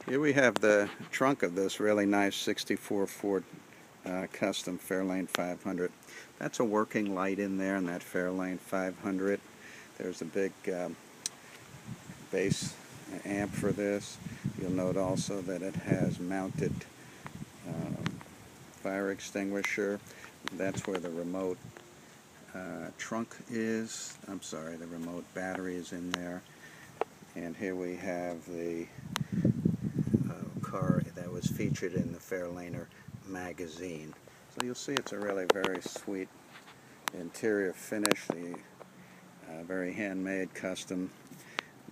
Here we have the trunk of this really nice 64 Ford custom Fairlane 500. That's a working light in there in that Fairlane 500. There's a big base amp for this. You'll note also that it has mounted fire extinguisher. That's where the remote trunk is. I'm sorry, the remote battery is in there. And here we have the car that was featured in the Fairlaner magazine. So you'll see it's a really very sweet interior finish, the very handmade, custom.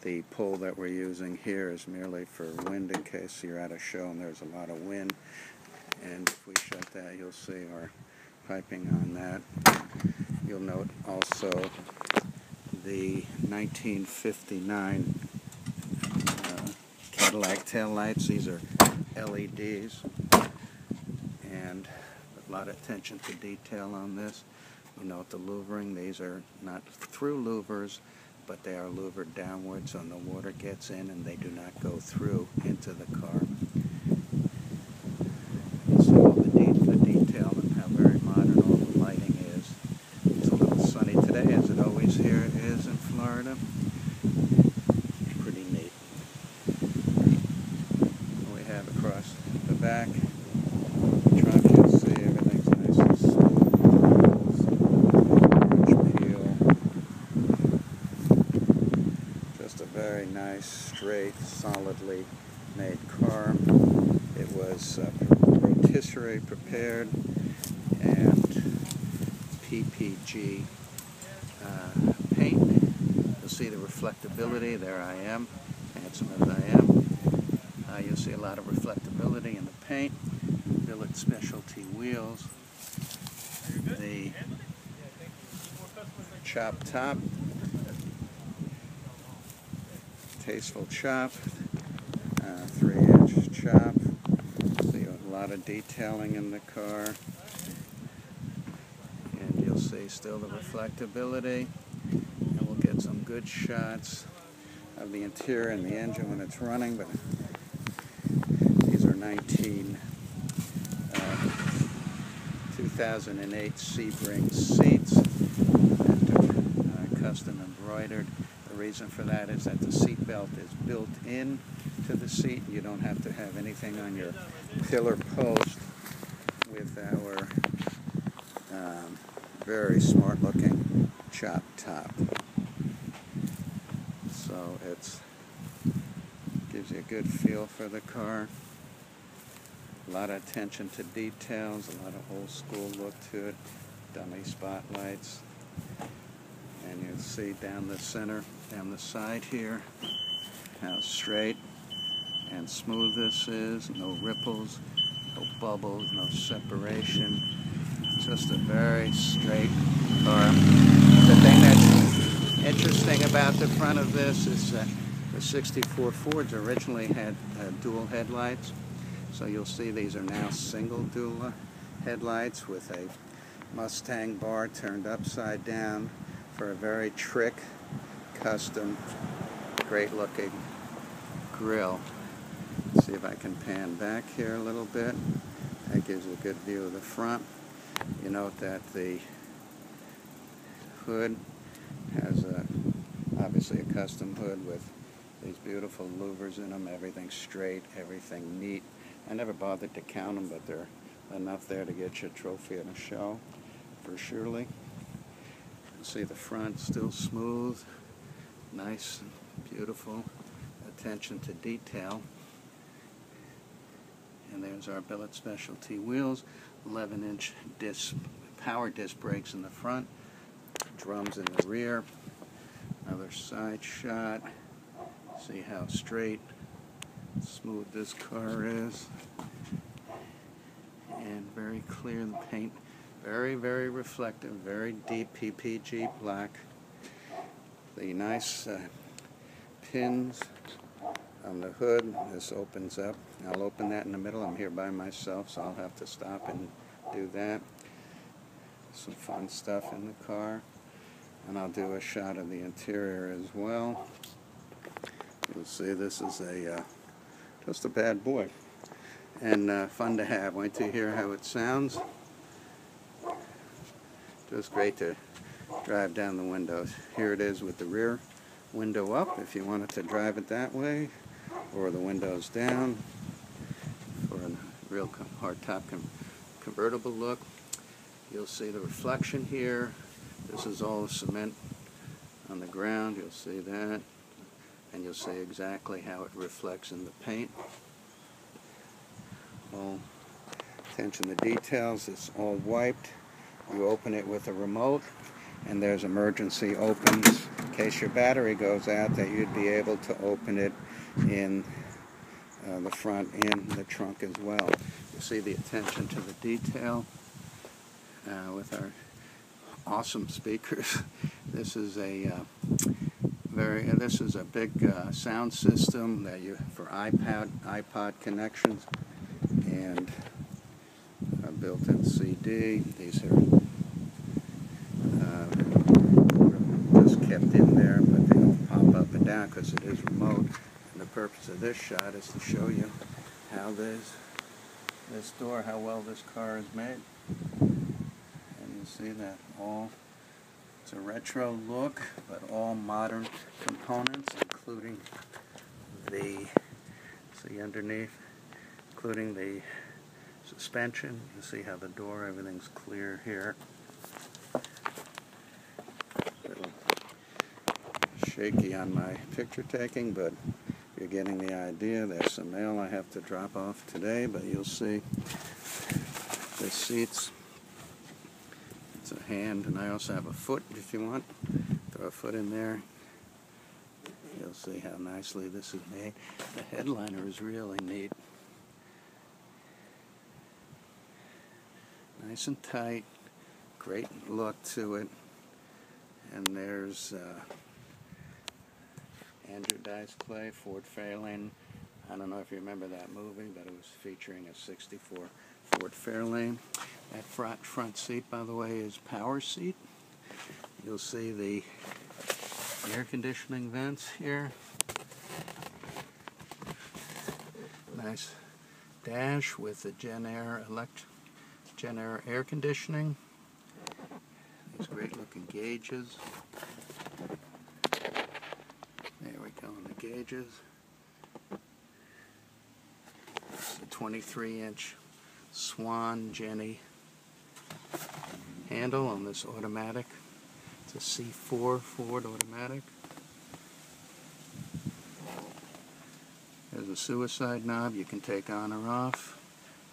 The pole that we're using here is merely for wind in case you're at a show and there's a lot of wind. And if we shut that, you'll see our piping on that. You'll note also the 1959 Cadillac taillights. These are LEDs, and a lot of attention to detail on this. You note the louvering. These are not through louvers, but they are louvered downwards so no water gets in and they do not go through into the car. So the detail and how very modern all the lighting is. It's a little sunny today, as it always here is in Florida. Pretty neat. We have across the back trunk, you'll see everything's nice and smooth. Peel. Just a very nice, straight, solidly made car. It was rotisserie prepared and PPG paint. You'll see the reflectability. There I am, handsome as I am. You'll see a lot of reflectability in the paint. Billet specialty wheels. The chop top. Tasteful chop. 3-inch chop. See a lot of detailing in the car. And you'll see still the reflectability. And we'll get some good shots of the interior and the engine when it's running. But these are 2008 Sebring seats that are custom embroidered. The reason for that is that the seat belt is built in to the seat. You don't have to have anything on your pillar post with our very smart looking chop top. So it gives you a good feel for the car. A lot of attention to details, a lot of old school look to it. Dummy spotlights. And you'll see down the center, down the side here, how straight and smooth this is. No ripples, no bubbles, no separation. Just a very straight car. The thing that's interesting about the front of this is that the 64 Fords originally had dual headlights. So you'll see these are now single dual headlights with a Mustang bar turned upside down for a very trick, custom, great looking grille. Let's see if I can pan back here a little bit. That gives you a good view of the front. You note that the hood has obviously a custom hood with these beautiful louvers in them. Everything's straight, everything neat. I never bothered to count them, but they're enough there to get you a trophy at a show, for surely. See the front still smooth, nice, beautiful, attention to detail. And there's our billet specialty wheels, 11-inch power disc brakes in the front, drums in the rear. Another side shot. See how straight, smooth this car is, and very clear. The paint very, very reflective, very deep PPG black. The nice pins on the hood. This opens up. I'll open that in the middle. I'm here by myself, so I'll have to stop and do that. Some fun stuff in the car. And I'll do a shot of the interior as well. You'll see this is just a bad boy, and fun to have. Wait till you hear how it sounds. Just great to drive down the windows. Here it is with the rear window up if you wanted to drive it that way, or the windows down for a real hardtop convertible look. You'll see the reflection here. This is all cement on the ground. You'll see that, and you'll see exactly how it reflects in the paint. All attention to details. It's all wiped. You open it with a remote, and there's emergency opens in case your battery goes out, that you'd be able to open it in the front and the trunk as well. You see the attention to the detail with our awesome speakers. This is a big sound system that for iPod connections, and a built-in CD. These are just kept in there, but they don't pop up and down because it is remote. And the purpose of this shot is to show you how this door, how well this car is made. And you see that it's a retro look, but all modern components, including see underneath, including the suspension. You see how the door, everything's clear here. A little shaky on my picture taking, but you're getting the idea. There's some mail I have to drop off today, but you'll see the seats. It's a hand, and I also have a foot if you want. Throw a foot in there. You'll see how nicely this is made. The headliner is really neat. Nice and tight. Great look to it. And there's Andrew Dice Clay, Ford Fairlane. I don't know if you remember that movie, but it was featuring a '64 Ford Fairlane. That front seat, by the way, is power seat. You'll see the air conditioning vents here. Nice dash with the Gen Air air conditioning. These great looking gauges. There we go on the gauges. It's a 23-inch Swan Jenny handle on this automatic. It's a C4 Ford automatic. There's a suicide knob you can take on or off.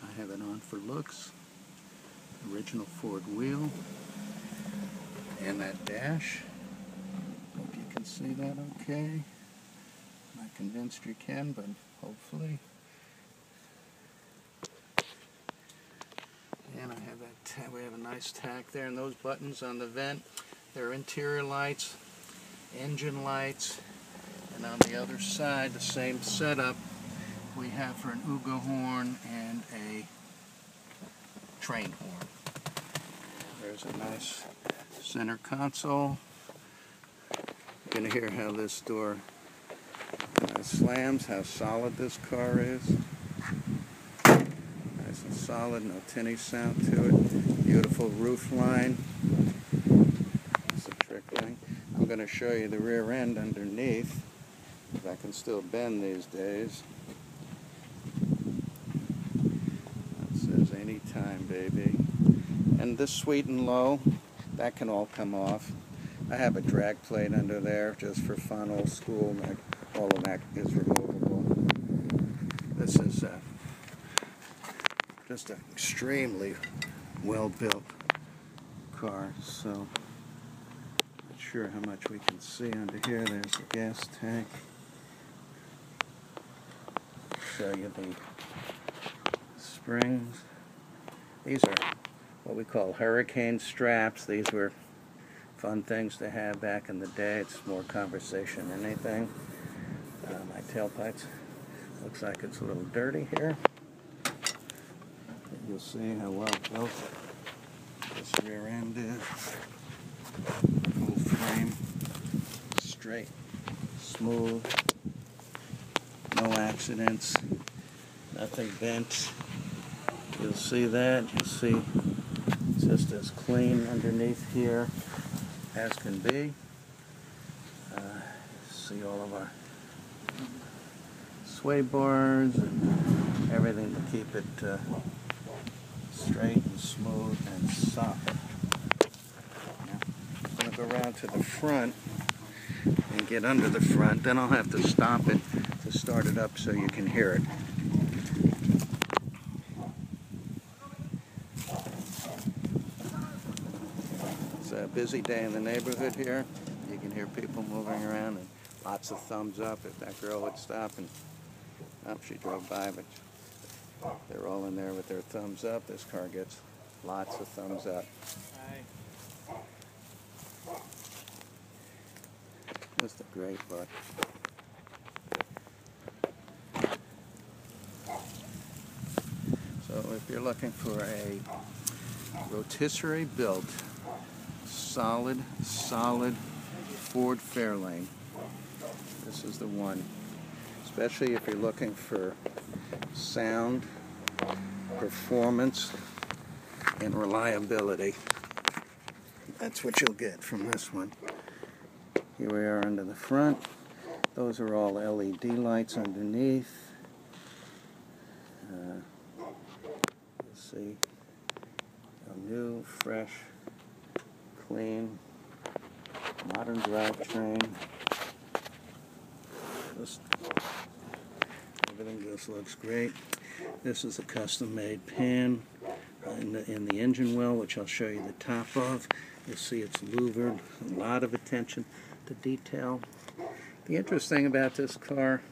I have it on for looks. Original Ford wheel. And that dash. Hope you can see that okay. I'm not convinced you can, but hopefully. And I have we have a nice tack there, and those buttons on the vent, they're interior lights, engine lights, and on the other side, the same setup we have for an Ugo horn and a train horn. There's a nice center console. You're going to hear how this door slams, how solid this car is. Nice and solid, no tinny sound to it. Beautiful roof line. Some trickling. I'm going to show you the rear end underneath, if I can still bend these days. That says anytime, baby. And this sweet and low, that can all come off. I have a drag plate under there just for fun, old school. All of that is removable. This is just an extremely well-built car, so not sure how much we can see under here. There's the gas tank. Show you the springs. These are what we call hurricane straps. These were fun things to have back in the day. It's more conversation than anything. My tailpipes looks like it's a little dirty here. You'll see how well built this rear end is. Full frame, straight, smooth. No accidents, nothing bent. You'll see that. You'll see it's just as clean underneath here as can be. See all of our sway bars and everything to keep it straight and smooth and solid. Now, I'm going to go around to the front and get under the front. Then I'll have to stop it to start it up so you can hear it. It's a busy day in the neighborhood here. You can hear people moving around and lots of thumbs up. If that girl would stop and, oh, she drove by, but they're all in there with their thumbs up. This car gets lots of thumbs up. Just a great look. So if you're looking for a rotisserie built, solid Ford Fairlane, this is the one. Especially if you're looking for sound, performance, and reliability. That's what you'll get from this one. Here we are under the front. Those are all LED lights underneath. You'll see a new, fresh, clean, modern drivetrain. Everything just looks great. This is a custom-made pan in the engine well, which I'll show you the top of. You'll see it's louvered. A lot of attention to detail. The interesting thing about this car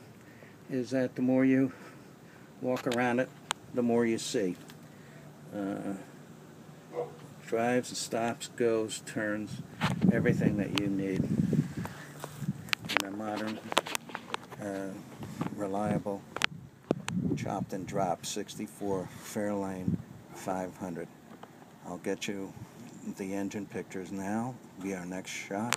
is that the more you walk around it, the more you see. Drives, stops, goes, turns, everything that you need in a modern, reliable, chopped and dropped 64 Fairlane 500. I'll get you the engine pictures now. Be our next shot.